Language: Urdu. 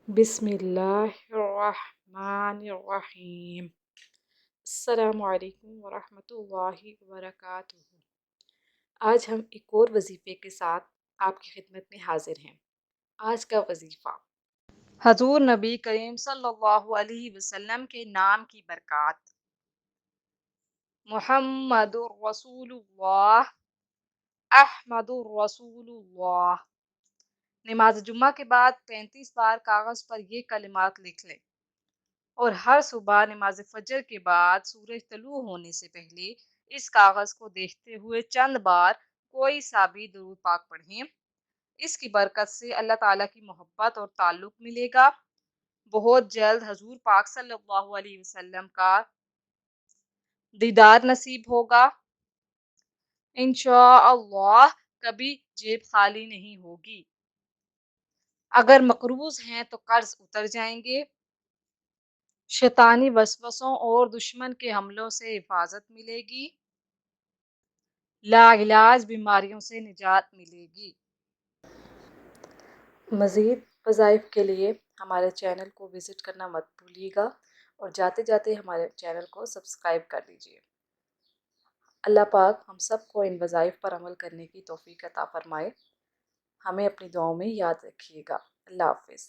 بسم اللہ الرحمن الرحیم۔ السلام علیکم ورحمۃ اللہ وبرکاتہ۔ آج ہم ایک اور وظیفے کے ساتھ آپ کی خدمت میں حاضر ہیں۔ آج کا وظیفہ حضور نبی کریم صلی اللہ علیہ وسلم کے نام کی برکات۔ محمد الرسول اللہ، احمد الرسول اللہ۔ نماز جمعہ کے بعد 35 بار کاغذ پر یہ کلمات لکھ لیں، اور ہر صبح نماز فجر کے بعد سورج طلوع ہونے سے پہلے اس کاغذ کو دیکھتے ہوئے چند بار کوئی سا بھی درود پاک پڑھیں۔ اس کی برکت سے اللہ تعالیٰ کی محبت اور تعلق ملے گا۔ بہت جلد حضور پاک صلی اللہ علیہ وسلم کا دیدار نصیب ہوگا۔ انشاءاللہ کبھی جیب خالی نہیں ہوگی۔ اگر مقروض ہیں تو قرض اتر جائیں گے۔ شیطانی وسوسوں اور دشمن کے حملوں سے حفاظت ملے گی۔ لا علاج بیماریوں سے نجات ملے گی۔ مزید وظائف کے لیے ہمارے چینل کو وزٹ کرنا مت بھولیے گا، اور جاتے جاتے ہمارے چینل کو سبسکرائب کر لیجیے۔ اللہ پاک ہم سب کو ان وظائف پر عمل کرنے کی توفیق عطا فرمائے۔ ہمیں اپنی دعاؤں میں یاد رکھیے گا۔ اللہ حافظ۔